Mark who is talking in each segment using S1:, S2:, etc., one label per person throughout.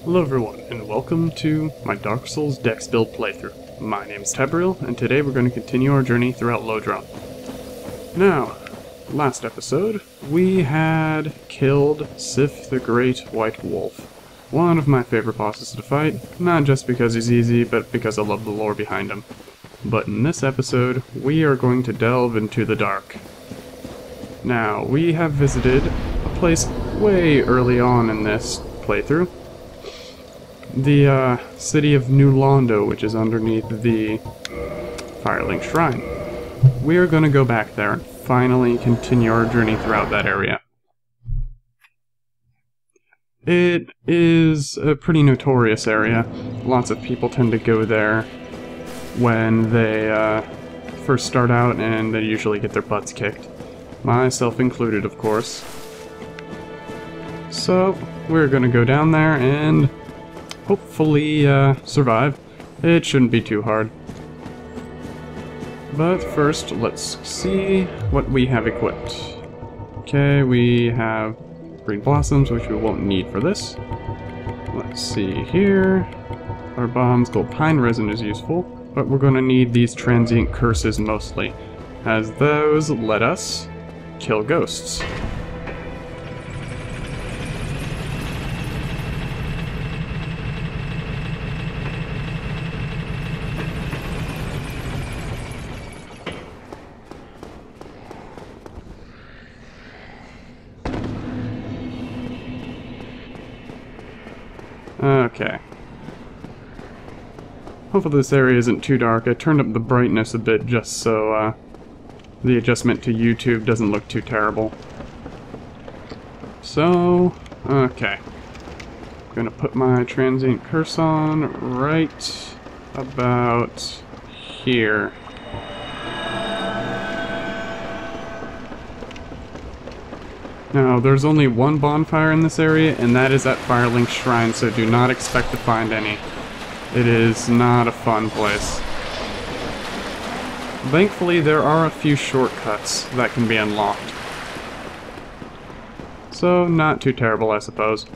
S1: Hello everyone, and welcome to my Dark Souls Dex build playthrough. My name is Tebril, and today we're going to continue our journey throughout Londo. Now, last episode, we had killed Sif the Great White Wolf. One of my favorite bosses to fight, not just because he's easy, but because I love the lore behind him. But in this episode, we are going to delve into the dark. Now, we have visited a place way early on in this playthrough. The city of New Londo, which is underneath the Firelink Shrine. We are going to go back there and finally continue our journey throughout that area. It is a pretty notorious area. Lots of people tend to go there when they first start out, and they usually get their butts kicked. Myself included, of course. So, we're going to go down there and hopefully survive. It shouldn't be too hard. But first, let's see what we have equipped. Okay, we have green blossoms, which we won't need for this. Let's see here. Our bombs, gold pine resin is useful, but we're going to need these transient curses mostly, as those let us kill ghosts. Okay. Hopefully this area isn't too dark. I turned up the brightness a bit just so the adjustment to YouTube doesn't look too terrible. So, okay. I'm gonna put my Transient Curse on right about here. Now, there's only one bonfire in this area, and that is at Firelink Shrine, so do not expect to find any. It is not a fun place. Thankfully, there are a few shortcuts that can be unlocked. So, not too terrible, I suppose.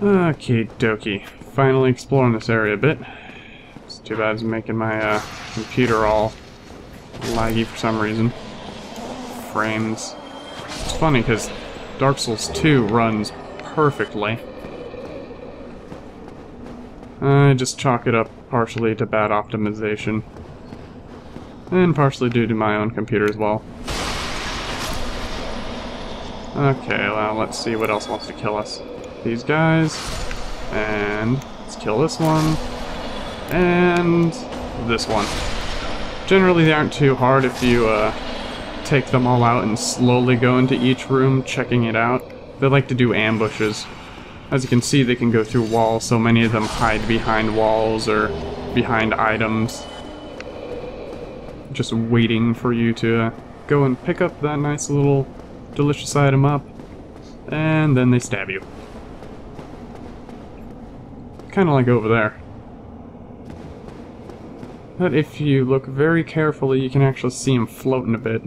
S1: Okay, Dokie. Finally exploring this area a bit. It's too bad it's making my computer all laggy for some reason. Frames. It's funny because Dark Souls 2 runs perfectly. I just chalk it up partially to bad optimization, and partially due to my own computer as well. Okay, well, let's see what else wants to kill us. These guys, and let's kill this one, and this one. Generally, they aren't too hard if you take them all out and slowly go into each room, checking it out. They like to do ambushes. As you can see, they can go through walls, so many of them hide behind walls or behind items, just waiting for you to go and pick up that nice little delicious item up, and then they stab you. Kinda like over there. But if you look very carefully, you can actually see him floating a bit.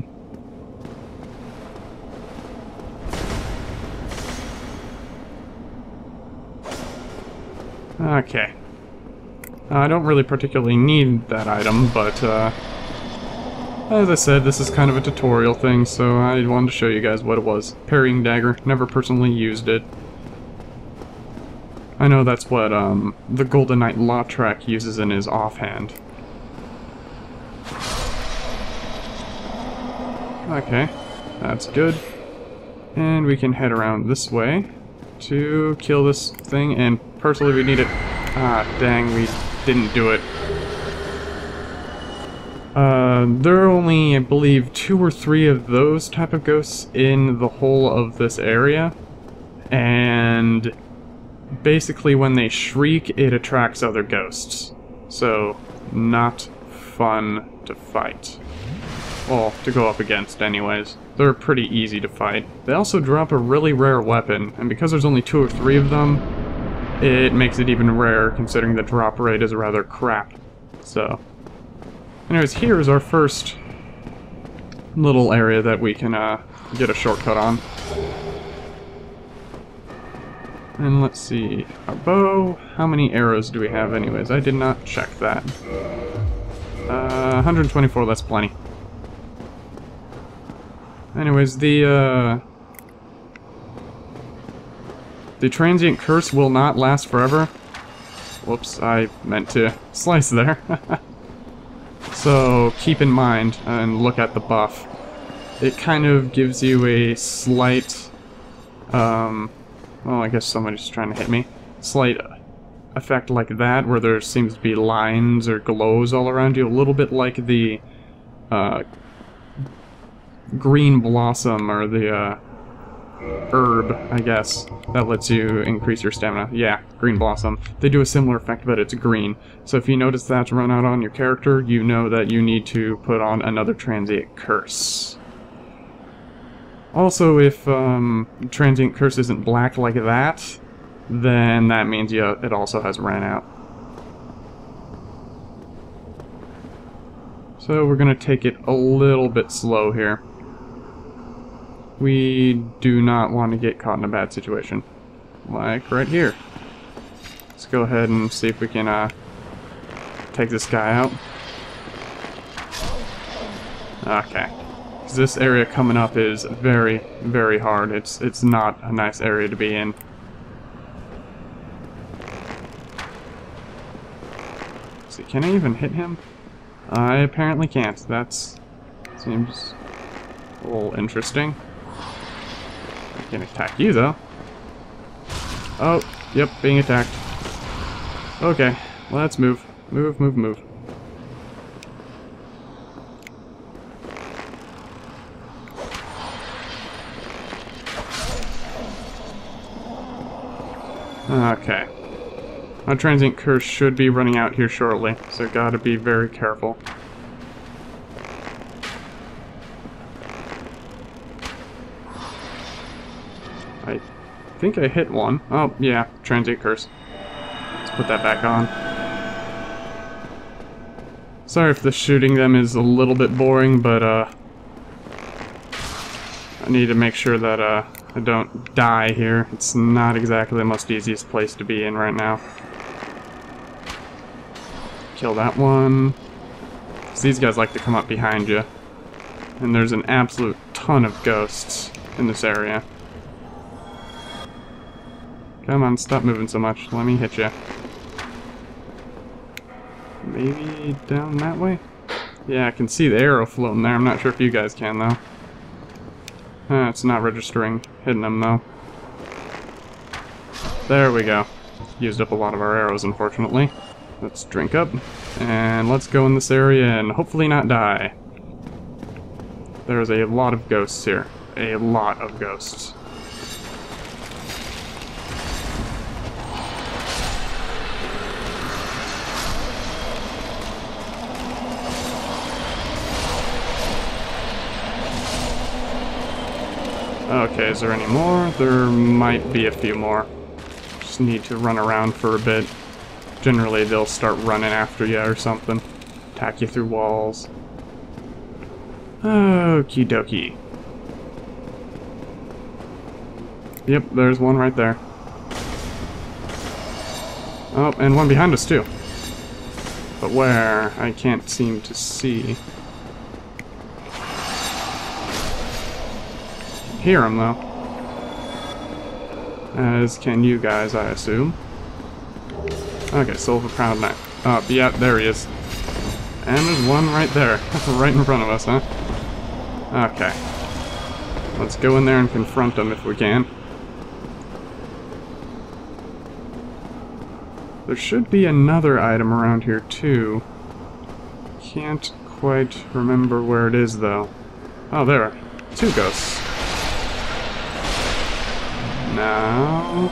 S1: Okay. I don't really particularly need that item, but as I said, this is kind of a tutorial thing, so I wanted to show you guys what it was. Parrying dagger. Never personally used it. I know that's what the Golden Knight Lautrec uses in his offhand. Okay, that's good. And we can head around this way to kill this thing, and personally we need it. Ah, dang, we didn't do it. There are only, I believe, 2 or 3 of those type of ghosts in the whole of this area, and basically when they shriek, it attracts other ghosts. So, not fun to fight. Well, to go up against anyways. They're pretty easy to fight. They also drop a really rare weapon, and because there's only 2 or 3 of them, it makes it even rarer considering the drop rate is rather crap. So, anyways, here's our first little area that we can get a shortcut on. And let's see, our bow, how many arrows do we have anyways? I did not check that. 124, that's plenty. Anyways, the Transient Curse will not last forever. Whoops, I meant to slice there. So, keep in mind, and look at the buff. It kind of gives you a slight, well, I guess somebody's trying to hit me. Slight effect like that, where there seems to be lines or glows all around you, a little bit like the green blossom, or the herb, I guess, that lets you increase your stamina. Yeah, green blossom. They do a similar effect, but it's green. So if you notice that's run out on your character, you know that you need to put on another Transient Curse. Also, if Transient Curse isn't black like that, then that means it also has ran out. So we're going to take it a little bit slow here. We do not want to get caught in a bad situation. Like right here. Let's go ahead and see if we can take this guy out. Okay. This area coming up is very, very hard. It's not a nice area to be in. Let's see, can I even hit him? I apparently can't. That seems a little interesting. I can attack you though. Oh, yep, being attacked. Okay, let's move. Move, move, move. Okay. Our Transient Curse should be running out here shortly, so gotta be very careful. I think I hit one. Oh, yeah, Transient Curse. Let's put that back on. Sorry if the shooting them is a little bit boring, but I need to make sure that I don't die here. It's not exactly the most easiest place to be in right now. Kill that one. 'Cause these guys like to come up behind you. And there's an absolute ton of ghosts in this area. Come on, stop moving so much. Let me hit you. Maybe down that way? Yeah, I can see the arrow floating there. I'm not sure if you guys can, though. It's not registering. Hitting them, though. There we go. Used up a lot of our arrows, unfortunately. Let's drink up. And let's go in this area and hopefully not die. There's a lot of ghosts here. A lot of ghosts. Okay, is there any more? There might be a few more. Just need to run around for a bit. Generally, they'll start running after you or something. Attack you through walls. Okie dokie. Yep, there's one right there. Oh, and one behind us too. But where? I can't seem to see. Hear him though. As can you guys, I assume. Okay, Silver Crown Knife. Oh, yeah, there he is. And there's one right there. Right in front of us, huh? Okay. Let's go in there and confront him if we can. There should be another item around here too. Can't quite remember where it is though. Oh, there are two ghosts. Now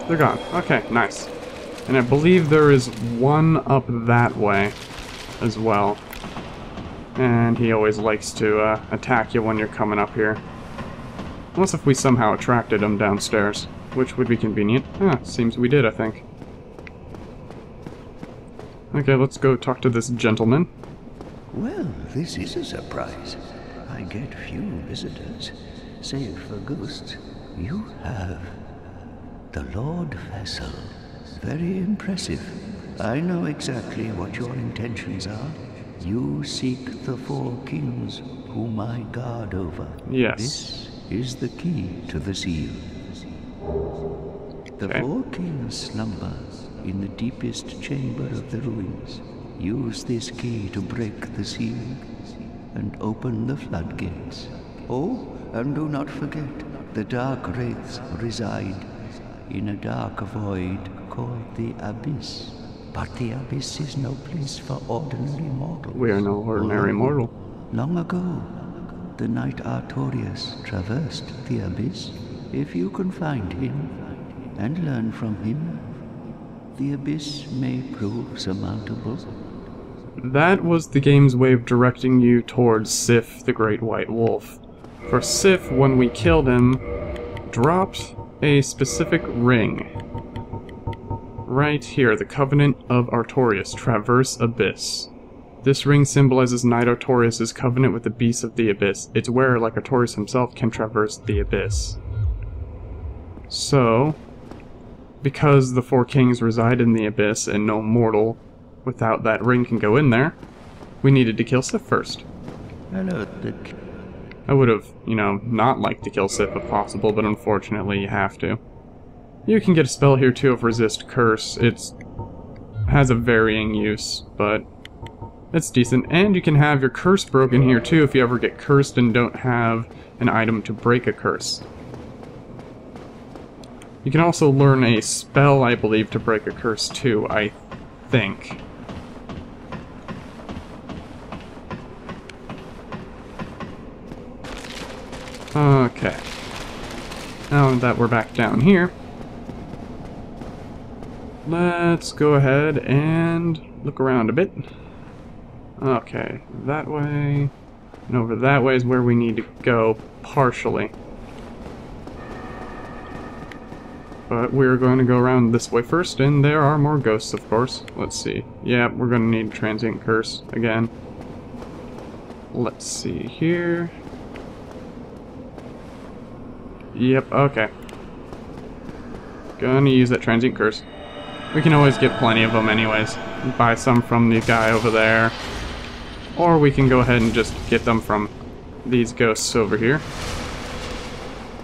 S1: they're gone. Okay, nice. And I believe there is one up that way as well. And he always likes to attack you when you're coming up here. Unless if we somehow attracted him downstairs, which would be convenient. Ah, seems we did, I think. Okay, let's go talk to this gentleman.
S2: Well, this is a surprise. I get few visitors. Save for ghosts, you have The Lord Vessel. Very impressive. I know exactly what your intentions are. You seek the four kings whom I guard over.
S1: Yes.
S2: This is the key to the seal. The four kings slumber in the deepest chamber of the ruins. Use this key to break the seal and open the floodgates. Oh, and do not forget, the dark wraiths reside in a dark void called the Abyss. But the Abyss is no place for ordinary mortals.
S1: We are no ordinary mortal.
S2: Long ago, the knight Artorias traversed the Abyss. If you can find him and learn from him, the Abyss may prove surmountable.
S1: That was the game's way of directing you towards Sif, the Great White Wolf. For Sif, when we killed him, dropped a specific ring. Right here, the Covenant of Artorias, Traverse Abyss. This ring symbolizes Knight Artorias' covenant with the beasts of the Abyss. It's where, like Artorias himself, can traverse the Abyss. So, because the four kings reside in the Abyss and no mortal without that ring can go in there, we needed to kill Sif first.
S2: Hello,
S1: I would have, not liked to kill Sif if possible, but unfortunately you have to. You can get a spell here too of Resist Curse. It has a varying use, but it's decent. And you can have your curse broken here too if you ever get cursed and don't have an item to break a curse. You can also learn a spell, I believe, to break a curse too, I think. Okay. Now that we're back down here, let's go ahead and look around a bit. Okay, that way, and over that way is where we need to go, partially. But we're going to go around this way first, and there are more ghosts, of course. Let's see. Yeah, we're going to need Transient Curse again. Let's see here. Yep, okay. Gonna use that Transient Curse. We can always get plenty of them anyways. Buy some from the guy over there. Or we can go ahead and just get them from these ghosts over here.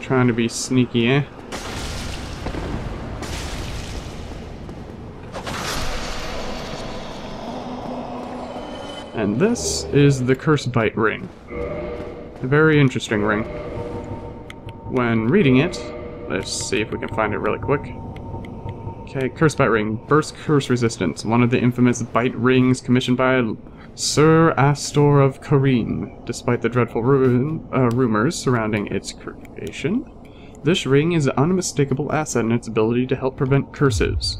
S1: Trying to be sneaky, eh? And this is the Curse Bite ring. A very interesting ring. When reading it, let's see if we can find it really quick. Okay, Curse Bite ring. Burst curse resistance. One of the infamous bite rings commissioned by Sir Astor of Kareen. Despite the dreadful rumors surrounding its creation, this ring is an unmistakable asset in its ability to help prevent curses.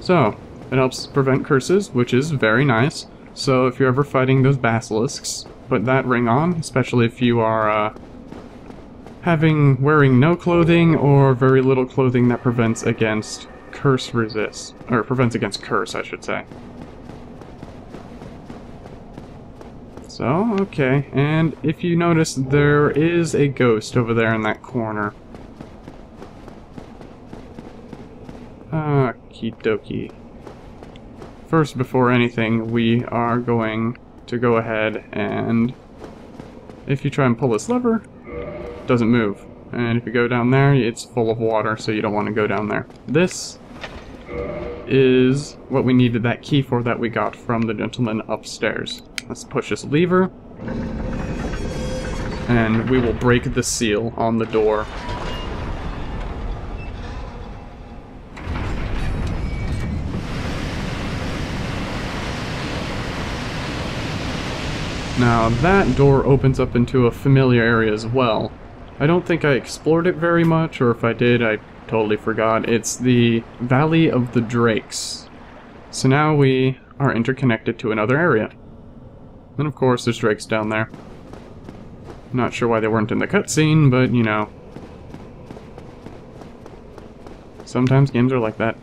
S1: So, it helps prevent curses, which is very nice. So if you're ever fighting those basilisks, put that ring on, especially if you are wearing no clothing or very little clothing that prevents against curse prevents against curse, I should say. So, okay, and if you notice, there is a ghost over there in that corner. Okie dokie. First, before anything, we are going to go ahead and, if you try and pull this lever, it doesn't move. And if you go down there, it's full of water, so you don't want to go down there. This is what we needed that key for that we got from the gentleman upstairs. Let's push this lever, and we will break the seal on the door. Now, that door opens up into a familiar area as well. I don't think I explored it very much, or if I did, I totally forgot. It's the Valley of the Drakes. So now we are interconnected to another area. And of course, there's drakes down there. Not sure why they weren't in the cutscene, but, you know. Sometimes games are like that.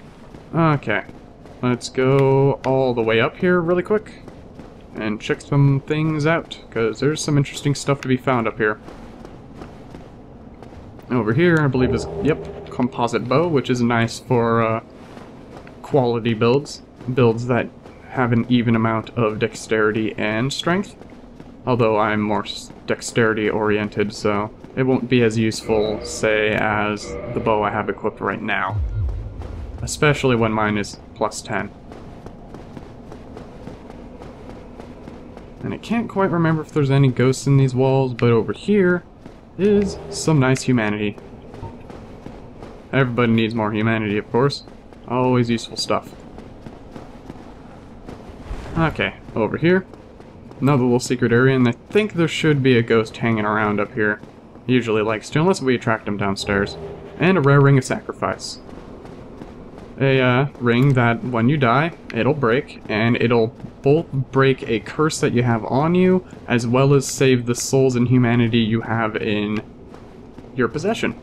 S1: Okay. Let's go all the way up here really quick and check some things out, because there's some interesting stuff to be found up here. Over here, I believe is, yep, composite bow, which is nice for quality builds. Builds that have an even amount of dexterity and strength. Although I'm more dexterity oriented, so it won't be as useful, say, as the bow I have equipped right now. Especially when mine is plus 10. And I can't quite remember if there's any ghosts in these walls, but over here is some nice humanity. Everybody needs more humanity, of course. Always useful stuff. Okay, over here. Another little secret area, and I think there should be a ghost hanging around up here. He usually likes to, unless we attract him downstairs. And a rare ring of sacrifice. A ring that, when you die, it'll break, and it'll both break a curse that you have on you, as well as save the souls and humanity you have in your possession.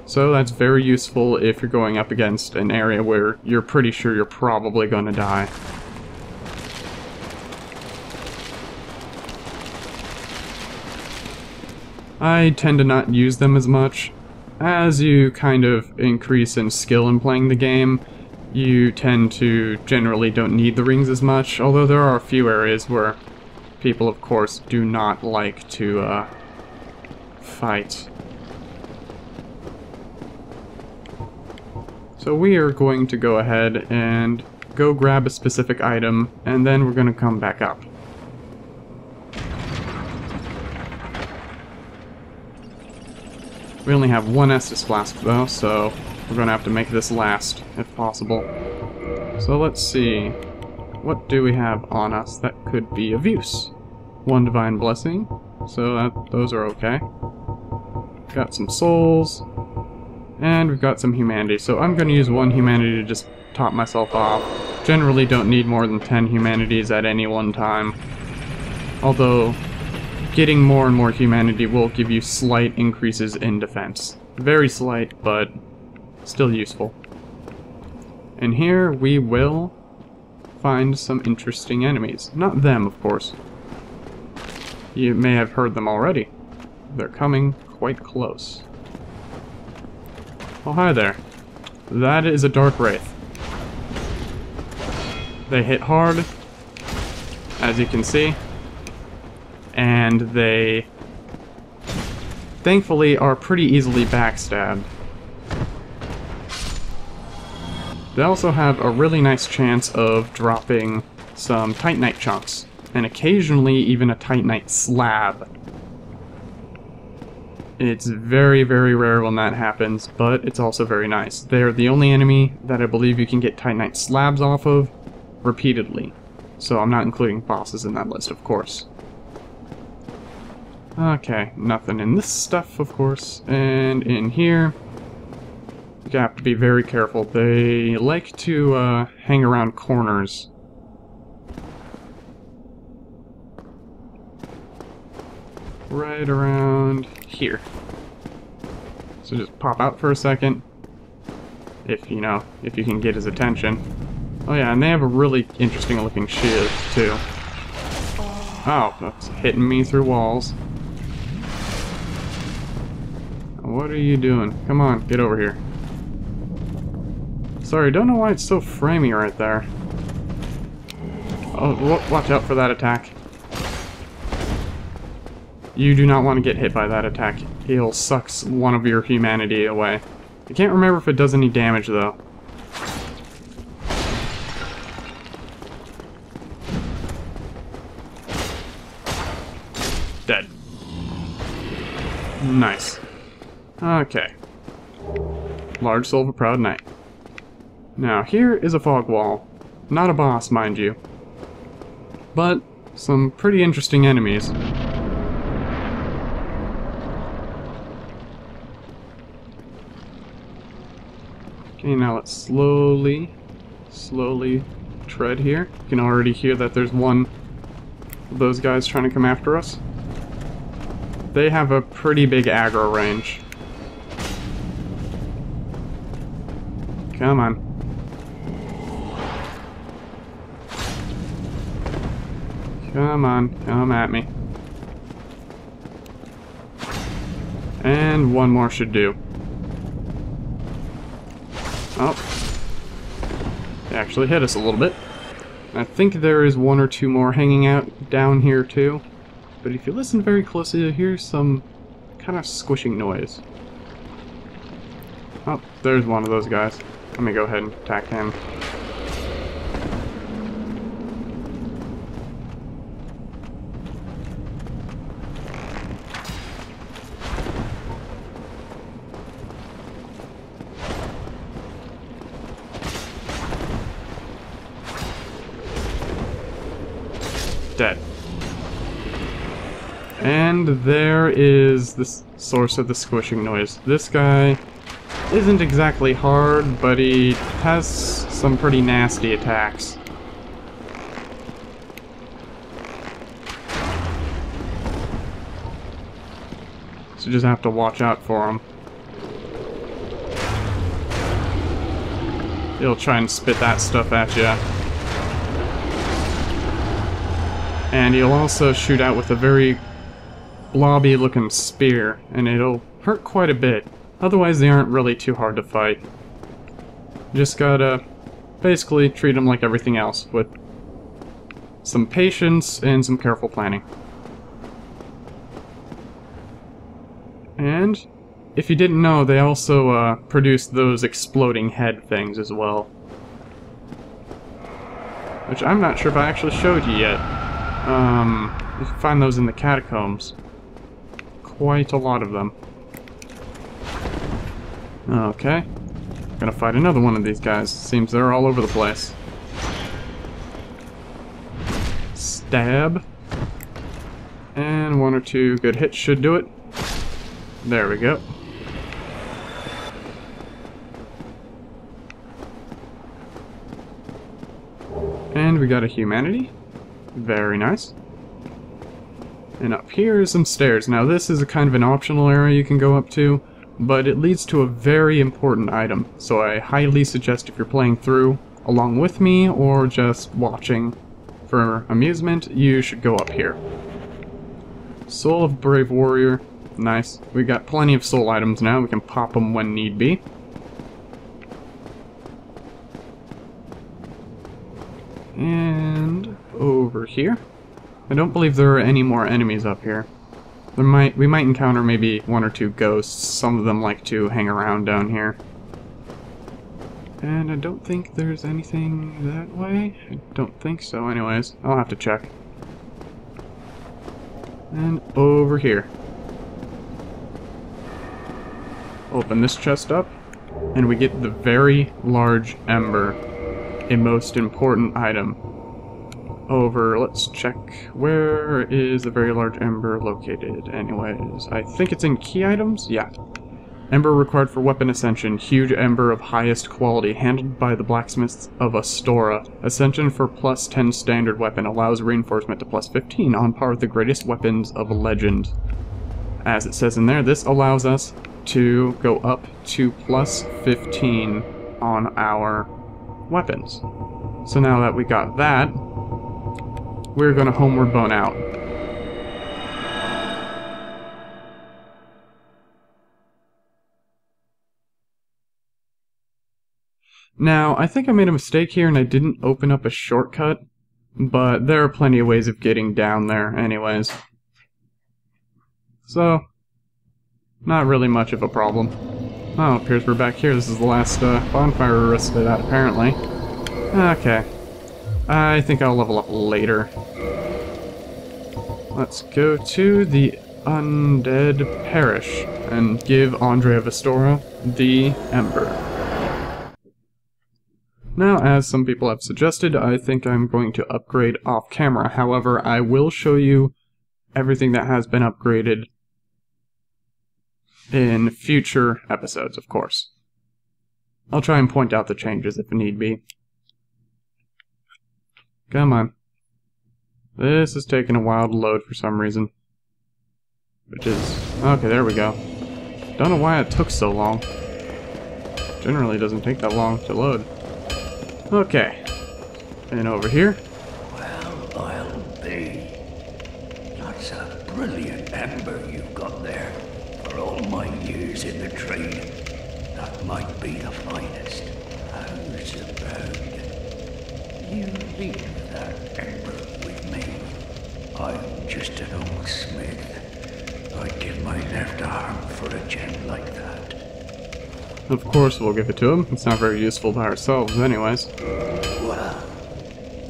S1: So that's very useful if you're going up against an area where you're pretty sure you're probably gonna die. I tend to not use them as much. As you kind of increase in skill in playing the game, you tend to generally don't need the rings as much, although there are a few areas where people, of course, do not like to fight. So we are going to go ahead and go grab a specific item, and then we're going to come back up. We only have one Estus Flask though, so we're going to have to make this last, if possible. So let's see. What do we have on us that could be of use? One Divine Blessing, so those are okay. Got some souls, and we've got some humanity. So I'm going to use one humanity to just top myself off. Generally don't need more than 10 humanities at any one time. Although getting more and more humanity will give you slight increases in defense. Very slight, but still useful. And here we will find some interesting enemies. Not them, of course. You may have heard them already. They're coming quite close. Oh, hi there. That is a Dark Wraith. They hit hard, as you can see. And they, thankfully, are pretty easily backstabbed. They also have a really nice chance of dropping some Titanite chunks, and occasionally even a Titanite slab. It's very, very rare when that happens, but it's also very nice. They're the only enemy that I believe you can get Titanite slabs off of repeatedly, so I'm not including bosses in that list, of course. Okay, nothing in this stuff, of course, and in here, you have to be very careful. They like to hang around corners. Right around here. So just pop out for a second, if you know, if you can get his attention. Oh yeah, and they have a really interesting looking shield, too. Oh, that's hitting me through walls. What are you doing? Come on, get over here. Sorry, don't know why it's so framey right there. Oh, watch out for that attack. You do not want to get hit by that attack. He'll suck one of your humanity away. I can't remember if it does any damage, though. Dead. Nice. Okay. Large soul of a proud knight. Now, here is a fog wall. Not a boss, mind you. But some pretty interesting enemies. Okay, now let's slowly tread here. You can already hear that there's one of those guys trying to come after us. They have a pretty big aggro range. Come on. Come on, come at me. And one more should do. Oh. They actually hit us a little bit. I think there is one or two more hanging out down here too. But if you listen very closely, you'll hear some kind of squishing noise. Oh, there's one of those guys. Let me go ahead and attack him. Dead. And there is the source of the squishing noise. This guy isn't exactly hard, but he has some pretty nasty attacks. So you just have to watch out for him. He'll try and spit that stuff at you. And he'll also shoot out with a very blobby looking spear, and it'll hurt quite a bit. Otherwise they aren't really too hard to fight. Just gotta basically treat them like everything else, with some patience and some careful planning. And if you didn't know, they also produce those exploding head things as well. Which I'm not sure if I actually showed you yet. You can find those in the catacombs. Quite a lot of them. Okay. Gonna fight another one of these guys. Seems they're all over the place. Stab. And one or two good hits should do it. There we go. And we got a humanity. Very nice. And up here is some stairs. Now this is a kind of an optional area you can go up to, but it leads to a very important item. So I highly suggest if you're playing through along with me or just watching for amusement, you should go up here. Soul of Brave Warrior. Nice. We got plenty of soul items now. We can pop them when need be. And over here. I don't believe there are any more enemies up here. We might encounter maybe one or two ghosts. Some of them like to hang around down here. And I don't think there's anything that way. I don't think so anyways. I'll have to check. And over here. Open this chest up, and we get the very large Ember. A most important item. Over, let's check, where is the very large Ember located? Anyways, I think it's in key items? Yeah. Ember required for weapon ascension. Huge Ember of highest quality, handled by the blacksmiths of Astora. Ascension for plus 10 standard weapon, allows reinforcement to plus 15, on par with the greatest weapons of legend. As it says in there, this allows us to go up to plus 15 on our weapons. So now that we got that, we're gonna homeward bone out. Now, I think I made a mistake here and I didn't open up a shortcut, but there are plenty of ways of getting down there anyways. So, not really much of a problem. Oh, it appears we're back here. This is the last bonfire we're risking at, apparently. Okay. I think I'll level up later. Let's go to the Undead Parish and give Andre of Astora the Ember. Now, as some people have suggested, I think I'm going to upgrade off camera. However, I will show you everything that has been upgraded in future episodes, of course. I'll try and point out the changes if need be. Come on. This is taking a while to load for some reason. Which is... okay, there we go. Don't know why it took so long. Generally doesn't take that long to load. Okay. And over here.
S2: Well, I'll be. That's a brilliant Ember you've got there. For all my
S3: in the trade. That might be the finest. How's about you leave that Ember with me? I'm just an old smith. I'd give my left arm for a gem like that.
S1: Of course we'll give it to him. It's not very useful by ourselves anyways.
S3: Well,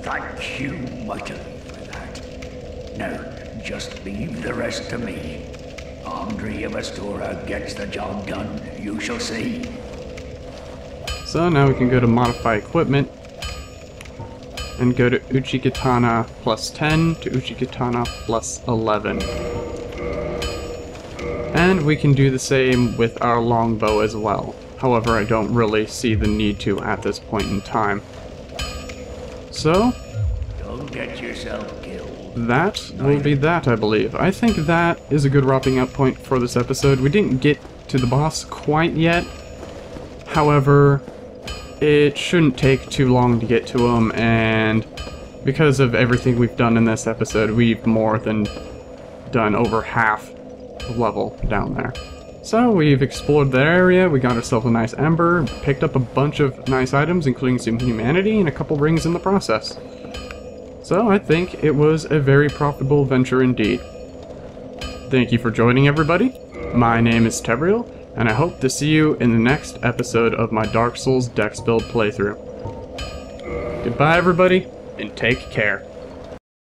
S3: thank you mightily for that. Now, just leave the rest to me. Andre of Astora gets the job done, you shall see.
S1: So now we can go to modify equipment and go to Uchikatana plus 10 to Uchikatana plus 11. And we can do the same with our longbow as well. However, I don't really see the need to at this point in time. So,
S3: Don't get yourself killed.
S1: that will be that, I believe. I think that is a good wrapping up point for this episode. We didn't get to the boss quite yet. However, it shouldn't take too long to get to him, and because of everything we've done in this episode, we've more than done over half the level down there. So we've explored the area, we got ourselves a nice Ember, picked up a bunch of nice items, including some humanity, and a couple rings in the process. So I think it was a very profitable venture indeed. Thank you for joining, everybody. My name is Tebriel, and I hope to see you in the next episode of my Dark Souls Dex Build playthrough. Goodbye, everybody, and take care.